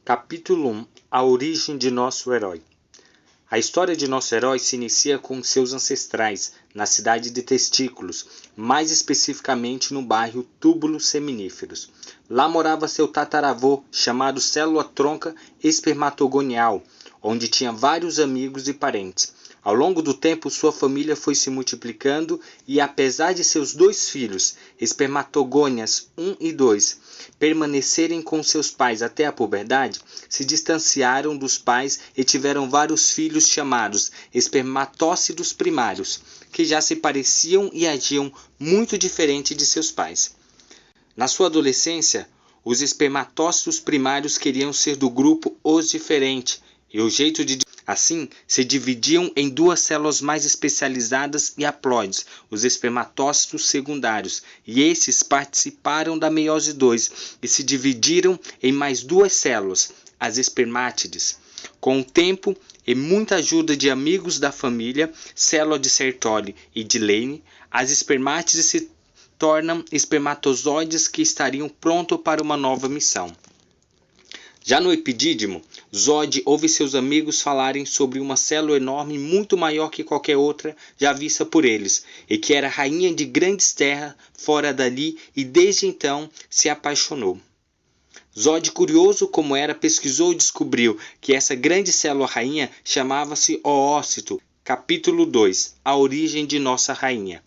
Capítulo 1. A origem de nosso herói. A história de nosso herói se inicia com seus ancestrais, na cidade de Testículos, mais especificamente no bairro Túbulos Seminíferos. Lá morava seu tataravô, chamado Célula Tronca Espermatogonial, onde tinha vários amigos e parentes. Ao longo do tempo, sua família foi se multiplicando e, apesar de seus dois filhos, espermatogônias 1 e 2, permanecerem com seus pais até a puberdade, se distanciaram dos pais e tiveram vários filhos chamados espermatócidos primários, que já se pareciam e agiam muito diferente de seus pais. Na sua adolescência, os espermatócitos primários queriam ser do grupo os diferentes, e o jeito de assim, se dividiam em duas células mais especializadas e haploides, os espermatócitos secundários, e esses participaram da meiose 2 e se dividiram em mais duas células, as espermátides. Com o tempo e muita ajuda de amigos da família, célula de Sertoli e de Lane, as espermátides se tornam espermatozoides que estariam prontos para uma nova missão. Já no epidídimo, Zod ouve seus amigos falarem sobre uma célula enorme muito maior que qualquer outra já vista por eles, e que era rainha de grandes terras fora dali e desde então se apaixonou. Zod, curioso como era, pesquisou e descobriu que essa grande célula rainha chamava-se Oócito. Capítulo 2. A origem de nossa rainha.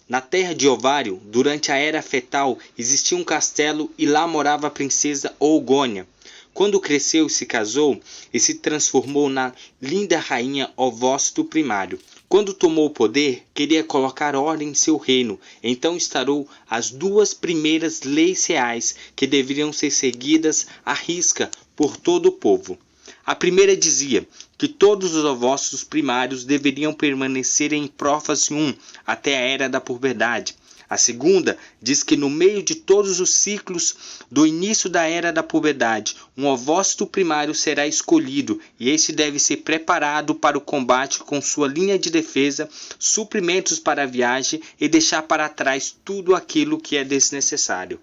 Na terra de Ovário, durante a era fetal, existia um castelo e lá morava a princesa Oogônia. Quando cresceu e se casou, e se transformou na linda rainha Ovócito primário. Quando tomou o poder, queria colocar ordem em seu reino, então instaurou as duas primeiras leis reais que deveriam ser seguidas à risca por todo o povo. A primeira dizia que todos os ovócitos primários deveriam permanecer em prófase 1 até a era da puberdade. A segunda diz que no meio de todos os ciclos do início da era da puberdade, um ovócito primário será escolhido e este deve ser preparado para o combate com sua linha de defesa, suprimentos para a viagem e deixar para trás tudo aquilo que é desnecessário.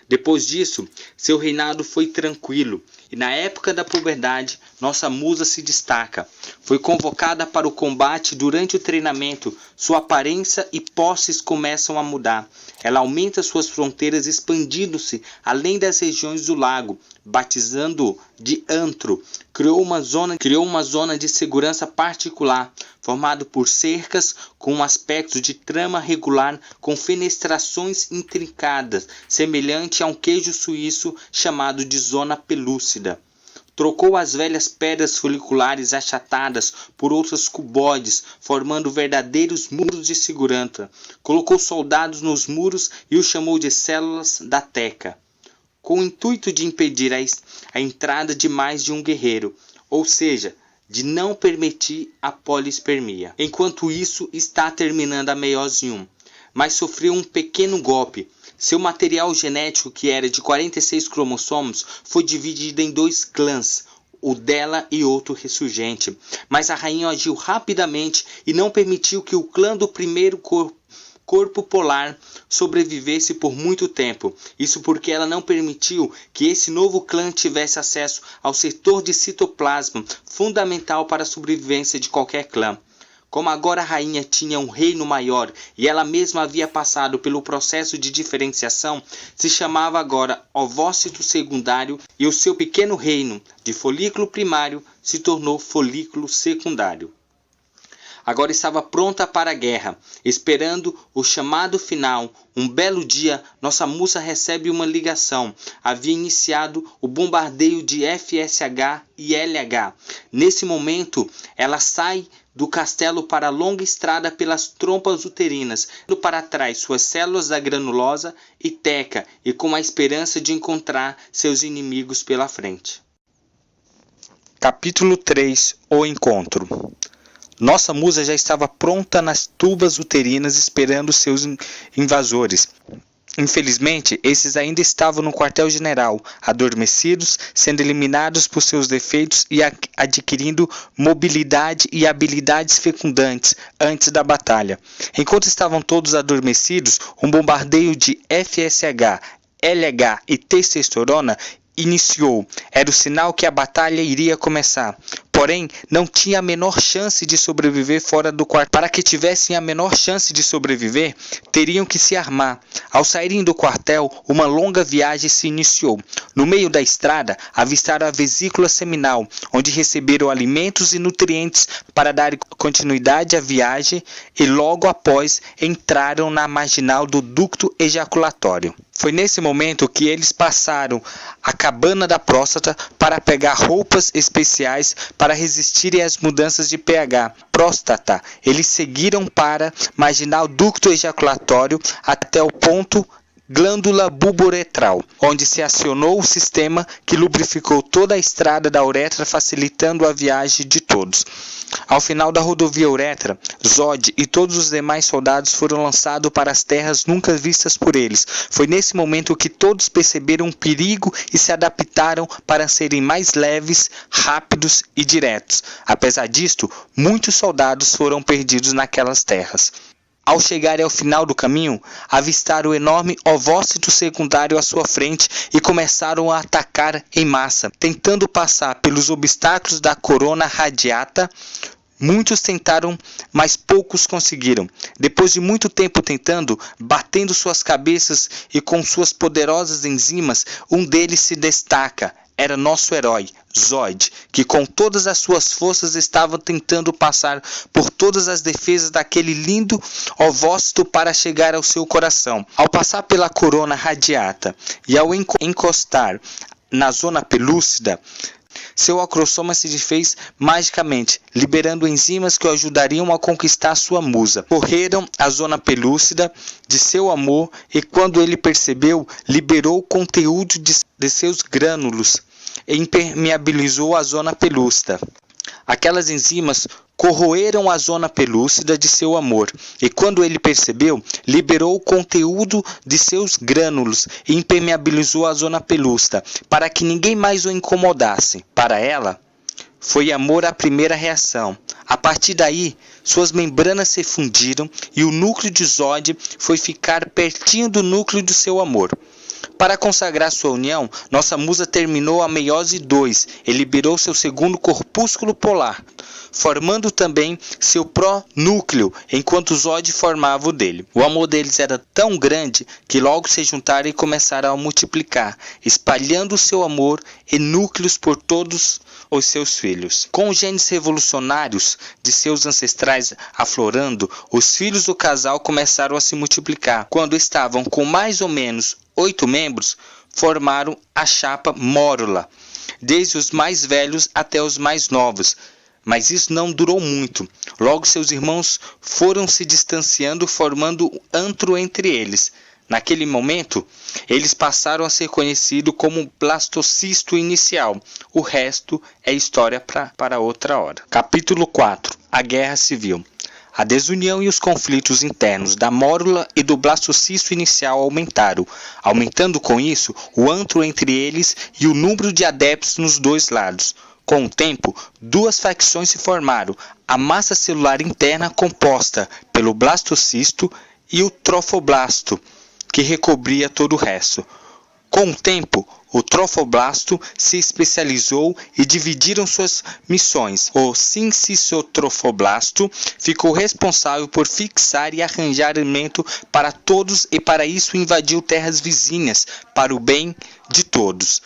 Depois disso, seu reinado foi tranquilo, e na época da puberdade, nossa musa se destaca. Foi convocada para o combate durante o treinamento, sua aparência e posses começam a mudar. Ela aumenta suas fronteiras, expandindo-se além das regiões do lago, batizando-o de antro. Criou uma zona de segurança particular, formado por cercas com um aspecto de trama regular com fenestrações intrincadas, semelhante a um queijo suíço chamado de zona pelúcida. Trocou as velhas pedras foliculares achatadas por outras cuboides, formando verdadeiros muros de segurança. Colocou soldados nos muros e os chamou de células da Teca, com o intuito de impedir a entrada de mais de um guerreiro, ou seja, de não permitir a polispermia. Enquanto isso, está terminando a meiose 1, mas sofreu um pequeno golpe. Seu material genético, que era de 46 cromossomos, foi dividido em dois clãs, o dela e outro ressurgente. Mas a rainha agiu rapidamente e não permitiu que o clã do primeiro corpo polar sobrevivesse por muito tempo. Isso porque ela não permitiu que esse novo clã tivesse acesso ao setor de citoplasma, fundamental para a sobrevivência de qualquer clã. Como agora a rainha tinha um reino maior e ela mesma havia passado pelo processo de diferenciação, se chamava agora ovócito secundário e o seu pequeno reino de folículo primário se tornou folículo secundário. Agora estava pronta para a guerra, esperando o chamado final. Um belo dia, nossa musa recebe uma ligação. Havia iniciado o bombardeio de FSH e LH. Nesse momento, ela sai do castelo para a longa estrada pelas trompas uterinas, deixando para trás suas células da granulosa e Teca, e com a esperança de encontrar seus inimigos pela frente. Capítulo 3. O encontro. Nossa musa já estava pronta nas tubas uterinas esperando seus invasores. Infelizmente, esses ainda estavam no quartel-general, adormecidos, sendo eliminados por seus defeitos e adquirindo mobilidade e habilidades fecundantes antes da batalha. Enquanto estavam todos adormecidos, um bombardeio de FSH, LH e testosterona iniciou. Era o sinal que a batalha iria começar. Porém, não tinha a menor chance de sobreviver fora do quartel. Para que tivessem a menor chance de sobreviver, teriam que se armar. Ao saírem do quartel, uma longa viagem se iniciou. No meio da estrada, avistaram a vesícula seminal, onde receberam alimentos e nutrientes para dar continuidade à viagem e logo após entraram na marginal do ducto ejaculatório. Foi nesse momento que eles passaram a cabana da próstata para pegar roupas especiais para resistirem às mudanças de pH. Próstata, eles seguiram para marginal ducto ejaculatório até o ponto glândula bulboretral, onde se acionou o sistema que lubrificou toda a estrada da uretra, facilitando a viagem de todos. Ao final da rodovia uretra, Zod e todos os demais soldados foram lançados para as terras nunca vistas por eles. Foi nesse momento que todos perceberam o perigo e se adaptaram para serem mais leves, rápidos e diretos. Apesar disto, muitos soldados foram perdidos naquelas terras. Ao chegarem ao final do caminho, avistaram o enorme ovócito secundário à sua frente e começaram a atacar em massa, tentando passar pelos obstáculos da corona radiata. Muitos tentaram, mas poucos conseguiram. Depois de muito tempo tentando, batendo suas cabeças e com suas poderosas enzimas, um deles se destaca. Era nosso herói, Zod, que com todas as suas forças estava tentando passar por todas as defesas daquele lindo ovócito para chegar ao seu coração. Ao passar pela corona radiata e ao encostar na zona pelúcida, seu acrossoma se desfez magicamente, liberando enzimas que o ajudariam a conquistar sua musa. Correram a zona pelúcida de seu amor e quando ele percebeu, liberou o conteúdo de seus grânulos e impermeabilizou a zona pelúcida. Aquelas enzimas corroeram a zona pelúcida de seu amor, e quando ele percebeu, liberou o conteúdo de seus grânulos e impermeabilizou a zona pelúcida, para que ninguém mais o incomodasse. Para ela, foi amor a primeira reação. A partir daí, suas membranas se fundiram e o núcleo de Zod foi ficar pertinho do núcleo do seu amor. Para consagrar sua união, nossa musa terminou a meiose 2 e liberou seu segundo corpúsculo polar, formando também seu pró-núcleo, enquanto Zod formava o dele. O amor deles era tão grande que logo se juntaram e começaram a multiplicar, espalhando seu amor e núcleos por todos os seus filhos. Com os genes revolucionários de seus ancestrais aflorando, os filhos do casal começaram a se multiplicar. Quando estavam com mais ou menos 8 membros, formaram a chapa Mórula, desde os mais velhos até os mais novos. Mas isso não durou muito. Logo seus irmãos foram se distanciando, formando um antro entre eles. Naquele momento, eles passaram a ser conhecidos como blastocisto inicial. O resto é história para outra hora. Capítulo 4. A Guerra Civil. A desunião e os conflitos internos da mórula e do blastocisto inicial aumentaram, aumentando com isso o antro entre eles e o número de adeptos nos dois lados. Com o tempo, duas facções se formaram, a massa celular interna composta pelo blastocisto e o trofoblasto, que recobria todo o resto. Com o tempo, o trofoblasto se especializou e dividiram suas missões. O sincicitrofoblasto ficou responsável por fixar e arranjar alimento para todos e para isso invadiu terras vizinhas para o bem de todos.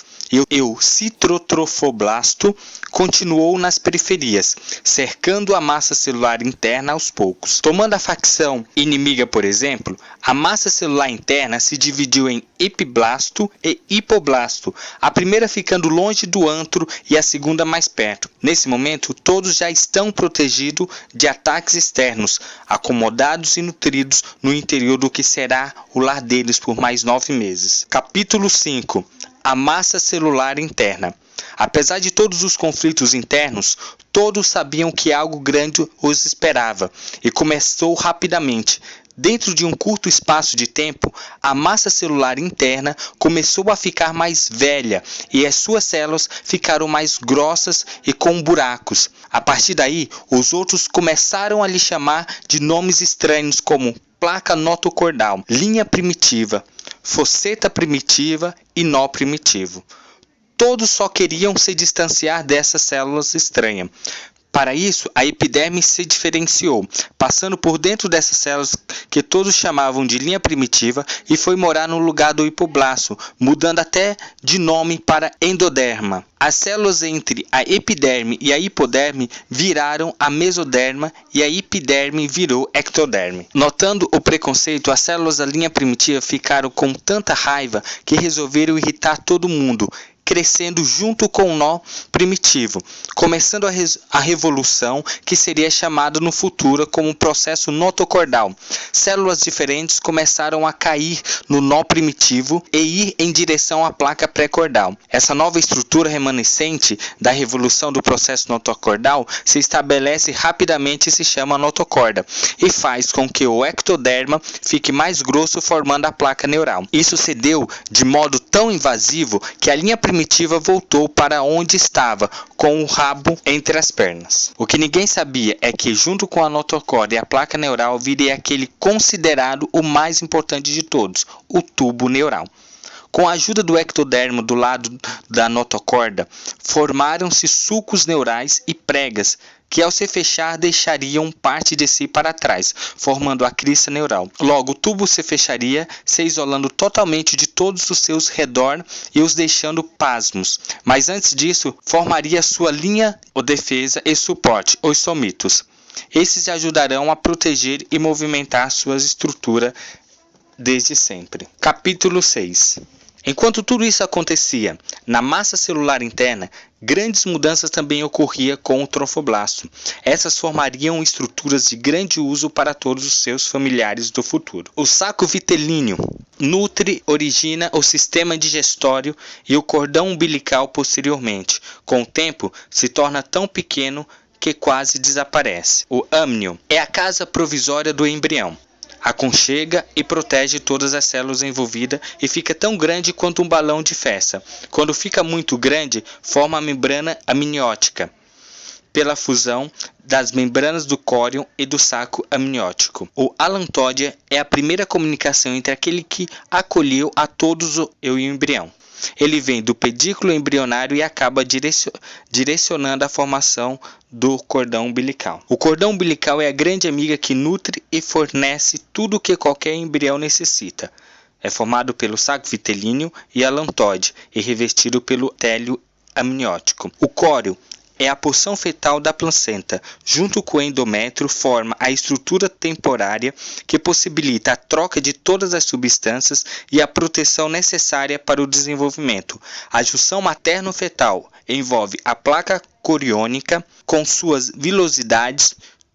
E o citrotrofoblasto continuou nas periferias, cercando a massa celular interna aos poucos. Tomando a facção inimiga, por exemplo, a massa celular interna se dividiu em epiblasto e hipoblasto, a primeira ficando longe do antro e a segunda mais perto. Nesse momento, todos já estão protegidos de ataques externos, acomodados e nutridos no interior do que será o lar deles por mais 9 meses. Capítulo 5. A massa celular interna. Apesar de todos os conflitos internos, todos sabiam que algo grande os esperava e começou rapidamente. Dentro de um curto espaço de tempo, a massa celular interna começou a ficar mais velha e as suas células ficaram mais grossas e com buracos. A partir daí, os outros começaram a lhe chamar de nomes estranhos como placa notocordal, linha primitiva, fosseta primitiva e nó primitivo. Todos só queriam se distanciar dessas células estranhas. Para isso, a epiderme se diferenciou, passando por dentro dessas células que todos chamavam de linha primitiva e foi morar no lugar do hipoblasto, mudando até de nome para endoderma. As células entre a epiderme e a hipoderme viraram a mesoderma e a epiderme virou ectoderme. Notando o preconceito, as células da linha primitiva ficaram com tanta raiva que resolveram irritar todo mundo, crescendo junto com o nó primitivo, começando a revolução que seria chamada no futuro como processo notocordal. Células diferentes começaram a cair no nó primitivo e ir em direção à placa pré-cordal. Essa nova estrutura remanescente da revolução do processo notocordal se estabelece rapidamente e se chama notocorda, e faz com que o ectoderma fique mais grosso, formando a placa neural. Isso se deu de modo tão invasivo que a linha primitiva voltou para onde estava, com o rabo entre as pernas. O que ninguém sabia é que, junto com a notocorda e a placa neural, viria aquele considerado o mais importante de todos, o tubo neural. Com a ajuda do ectodermo do lado da notocorda, formaram-se sulcos neurais e pregas, que ao se fechar deixariam parte de si para trás, formando a crista neural. Logo, o tubo se fecharia, se isolando totalmente de todos os seus redor e os deixando pasmos. Mas antes disso, formaria sua linha ou defesa e suporte, os somitos. Esses ajudarão a proteger e movimentar sua estrutura desde sempre. Capítulo 6. Enquanto tudo isso acontecia, na massa celular interna, grandes mudanças também ocorriam com o trofoblasto. Essas formariam estruturas de grande uso para todos os seus familiares do futuro. O saco vitelíneo nutre, origina o sistema digestório e o cordão umbilical posteriormente. Com o tempo, se torna tão pequeno que quase desaparece. O âmnio é a casa provisória do embrião. Aconchega e protege todas as células envolvidas e fica tão grande quanto um balão de festa. Quando fica muito grande, forma a membrana amniótica, pela fusão das membranas do córion e do saco amniótico. O alantódia é a primeira comunicação entre aquele que acolheu a todos e o embrião. Ele vem do pedículo embrionário e acaba direcionando a formação do cordão umbilical. O cordão umbilical é a grande amiga que nutre e fornece tudo o que qualquer embrião necessita. É formado pelo saco vitelíneo e alantóide e revestido pelo télio amniótico. O córion é a porção fetal da placenta. Junto com o endométrio, forma a estrutura temporária que possibilita a troca de todas as substâncias e a proteção necessária para o desenvolvimento. A junção materno-fetal envolve a placa coriônica com suas vilosidades,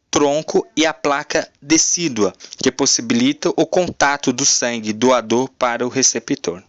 tronco e a placa decídua, que possibilita o contato do sangue doador para o receptor.